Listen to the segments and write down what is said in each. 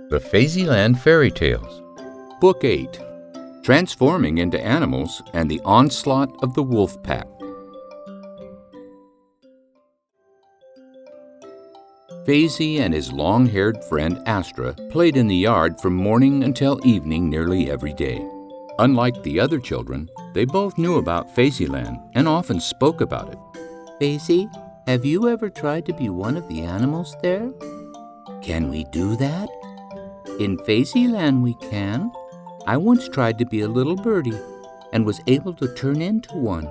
The Phasieland Fairy Tales. Book 8. Transforming into Animals and the Onslaught of the Wolf Pack. Phasie and his long-haired friend Astra played in the yard from morning until evening nearly every day. Unlike the other children, they both knew about Phasieland and often spoke about it. Phasie, have you ever tried to be one of the animals there? Can we do that? In Phasieland we can. I once tried to be a little birdie and was able to turn into one.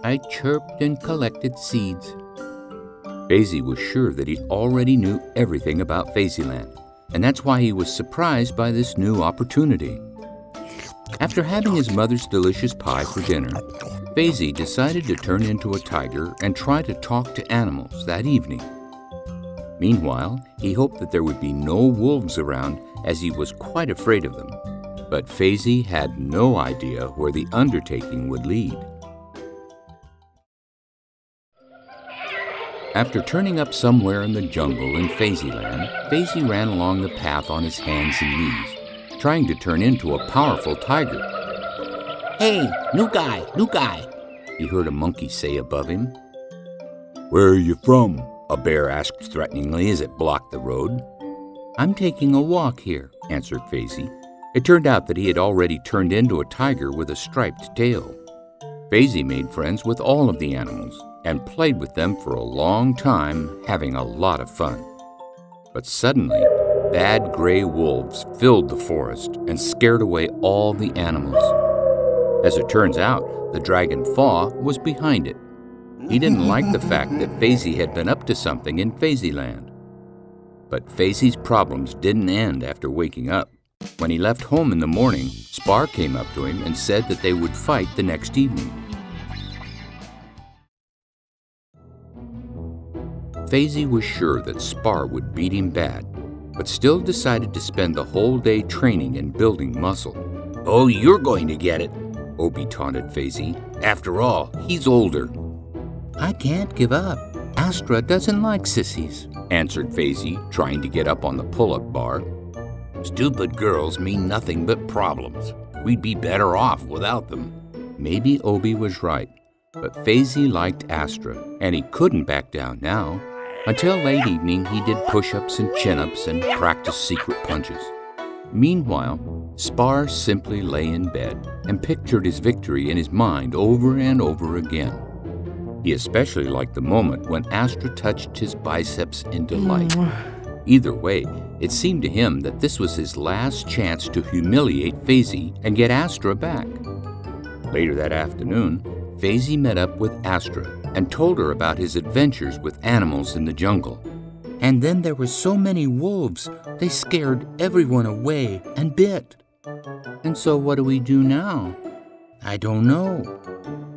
I chirped and collected seeds. Phasie was sure that he already knew everything about Phasieland, and that's why he was surprised by this new opportunity. After having his mother's delicious pie for dinner, Phasie decided to turn into a tiger and try to talk to animals that evening. Meanwhile, he hoped that there would be no wolves around, as he was quite afraid of them. But Phasie had no idea where the undertaking would lead. After turning up somewhere in the jungle in Phasieland, Phasie ran along the path on his hands and knees, trying to turn into a powerful tiger. Hey, new guy, he heard a monkey say above him. "Where are you from?" a bear asked threateningly as it blocked the road. I'm taking a walk here, answered Phasie. It turned out that he had already turned into a tiger with a striped tail. Phasie made friends with all of the animals and played with them for a long time, having a lot of fun. But suddenly, bad gray wolves filled the forest and scared away all the animals. As it turns out, the dragon Phaw was behind it. He didn't like the fact that Phasie had been up to something in Phasieland. But Phasie's problems didn't end after waking up. When he left home in the morning, Spar came up to him and said that they would fight the next evening. Phasie was sure that Spar would beat him bad, but still decided to spend the whole day training and building muscle. "Oh, you're going to get it," OOBE taunted Phasie. "After all, he's older." I can't give up. Astra doesn't like sissies, answered Phasie, trying to get up on the pull-up bar. "Stupid girls mean nothing but problems. We'd be better off without them." Maybe OOBE was right, but Phasie liked Astra, and he couldn't back down now. Until late evening, he did push-ups and chin-ups and practiced secret punches. Meanwhile, Spar simply lay in bed and pictured his victory in his mind over and over again. He especially liked the moment when Astra touched his biceps in delight. Either way, it seemed to him that this was his last chance to humiliate Phasie and get Astra back. Later that afternoon, Phasie met up with Astra and told her about his adventures with animals in the jungle. And then there were so many wolves, they scared everyone away and bit. And so what do we do now? I don't know.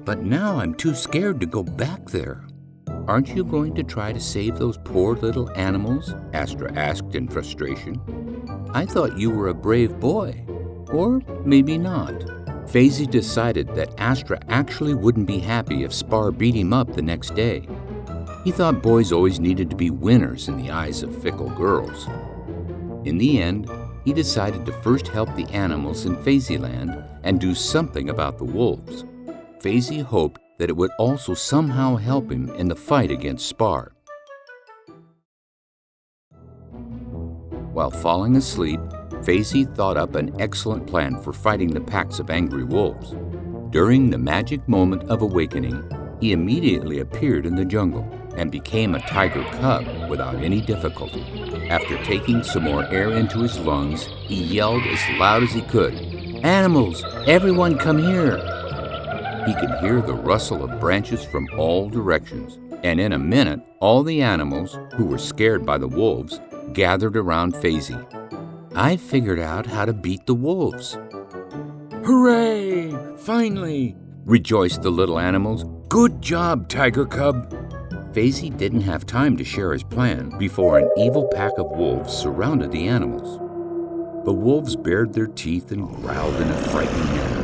But now I'm too scared to go back there. Aren't you going to try to save those poor little animals? Astra asked in frustration. I thought you were a brave boy. Or maybe not. Phasie decided that Astra actually wouldn't be happy if Spar beat him up the next day. He thought boys always needed to be winners in the eyes of fickle girls. In the end, he decided to first help the animals in Phasieland and do something about the wolves. Phasie hoped that it would also somehow help him in the fight against Spar. While falling asleep, Phasie thought up an excellent plan for fighting the packs of angry wolves. During the magic moment of awakening, he immediately appeared in the jungle and became a tiger cub without any difficulty. After taking some more air into his lungs, he yelled as loud as he could, "Animals, everyone come here!" He could hear the rustle of branches from all directions, and in a minute, all the animals, who were scared by the wolves, gathered around Phasie. I figured out how to beat the wolves. "Hooray! Finally!" rejoiced the little animals. "Good job, Tiger Cub!" Phasie didn't have time to share his plan before an evil pack of wolves surrounded the animals. The wolves bared their teeth and growled in a frightening manner,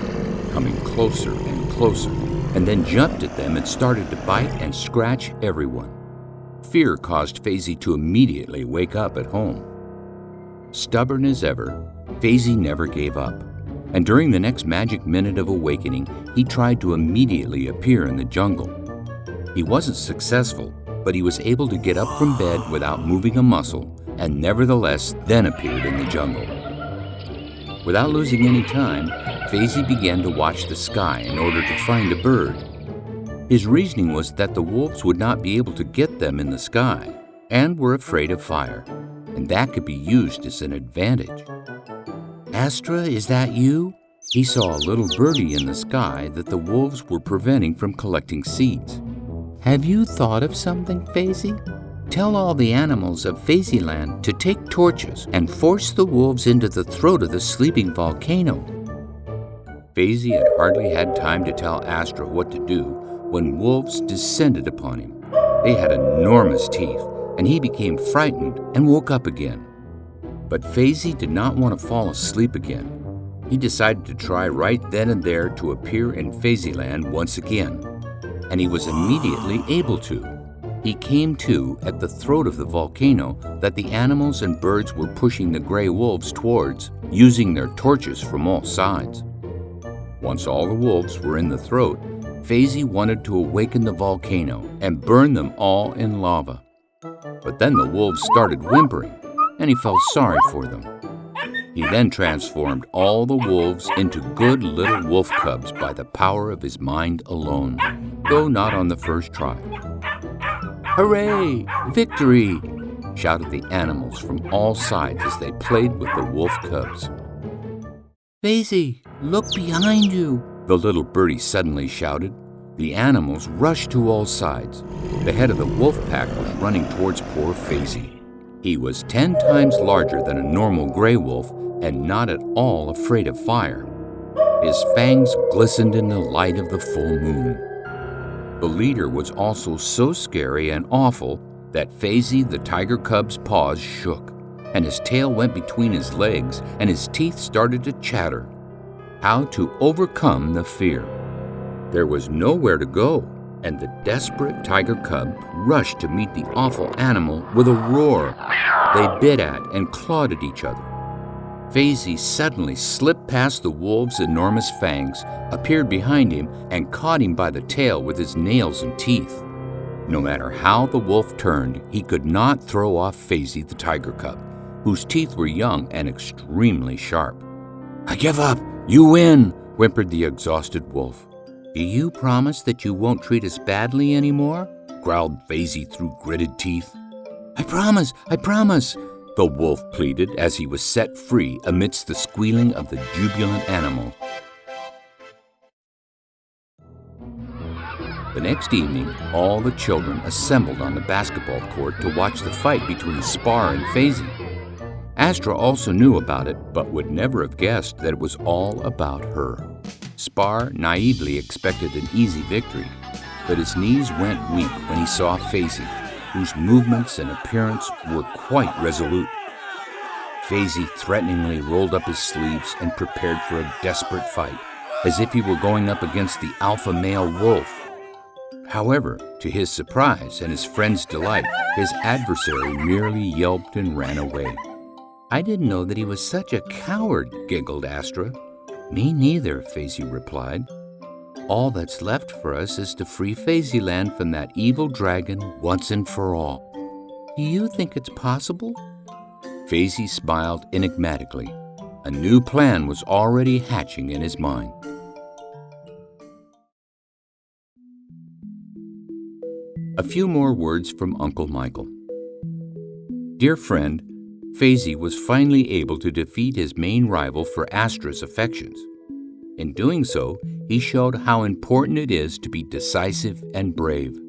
coming closer and closer, and then jumped at them and started to bite and scratch everyone. Fear caused Phasie to immediately wake up at home. Stubborn as ever, Phasie never gave up, and during the next magic minute of awakening, he tried to immediately appear in the jungle. He wasn't successful, but he was able to get up from bed without moving a muscle, and nevertheless then appeared in the jungle. Without losing any time, Phasie began to watch the sky in order to find a bird. His reasoning was that the wolves would not be able to get them in the sky, and were afraid of fire, and that could be used as an advantage. Astra, is that you? He saw a little birdie in the sky that the wolves were preventing from collecting seeds. Have you thought of something, Phasie? Tell all the animals of Phasieland to take torches and force the wolves into the throat of the sleeping volcano. Phasie had hardly had time to tell Astra what to do when wolves descended upon him. They had enormous teeth, and he became frightened and woke up again. But Phasie did not want to fall asleep again. He decided to try right then and there to appear in Phasieland once again, and he was immediately able to. He came to at the throat of the volcano that the animals and birds were pushing the gray wolves towards, using their torches from all sides. Once all the wolves were in the throat, Phasie wanted to awaken the volcano and burn them all in lava. But then the wolves started whimpering, and he felt sorry for them. He then transformed all the wolves into good little wolf cubs by the power of his mind alone, though not on the first try. Hooray! Victory! Shouted the animals from all sides as they played with the wolf cubs. Phasie, look behind you! The little birdie suddenly shouted. The animals rushed to all sides. The head of the wolf pack was running towards poor Phasie. He was 10 times larger than a normal gray wolf and not at all afraid of fire. His fangs glistened in the light of the full moon. The leader was also so scary and awful that Phasie the tiger cub's paws shook, and his tail went between his legs, and his teeth started to chatter. How to overcome the fear? There was nowhere to go, and the desperate tiger cub rushed to meet the awful animal with a roar. They bit at and clawed at each other. Phasie suddenly slipped past the wolf's enormous fangs, appeared behind him, and caught him by the tail with his nails and teeth. No matter how the wolf turned, he could not throw off Phasie the tiger cub, whose teeth were young and extremely sharp. "I give up! You win!" whimpered the exhausted wolf. Do you promise that you won't treat us badly anymore? Growled Phasie through gritted teeth. I promise, the wolf pleaded as he was set free amidst the squealing of the jubilant animal. The next evening, all the children assembled on the basketball court to watch the fight between Spar and Phasie. Astra also knew about it, but would never have guessed that it was all about her. Spar naively expected an easy victory, but his knees went weak when he saw Phasie, whose movements and appearance were quite resolute. Phasie threateningly rolled up his sleeves and prepared for a desperate fight, as if he were going up against the alpha male wolf. However, to his surprise and his friend's delight, his adversary merely yelped and ran away. I didn't know that he was such a coward, giggled Astra. Me neither, Phasie replied. All that's left for us is to free Phasieland from that evil dragon once and for all. Do you think it's possible? Phasie smiled enigmatically. A new plan was already hatching in his mind. A few more words from Uncle Michael. Dear friend, Phasie was finally able to defeat his main rival for Astra's affections. In doing so, he showed how important it is to be decisive and brave.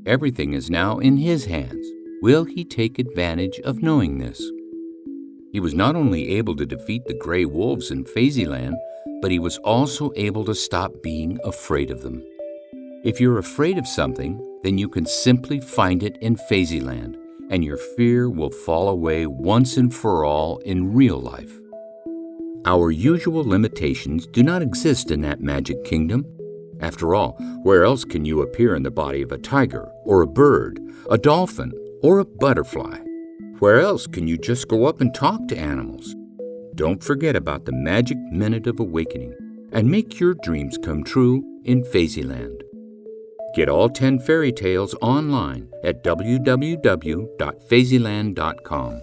Everything is now in his hands. Will he take advantage of knowing this? He was not only able to defeat the gray wolves in Phasieland, but he was also able to stop being afraid of them. If you're afraid of something, then you can simply find it in Phasieland, and your fear will fall away once and for all in real life. Our usual limitations do not exist in that magic kingdom. After all, where else can you appear in the body of a tiger, or a bird, a dolphin, or a butterfly? Where else can you just go up and talk to animals? Don't forget about the magic minute of awakening and make your dreams come true in Phasieland. Get all 10 fairy tales online at www.phasieland.com.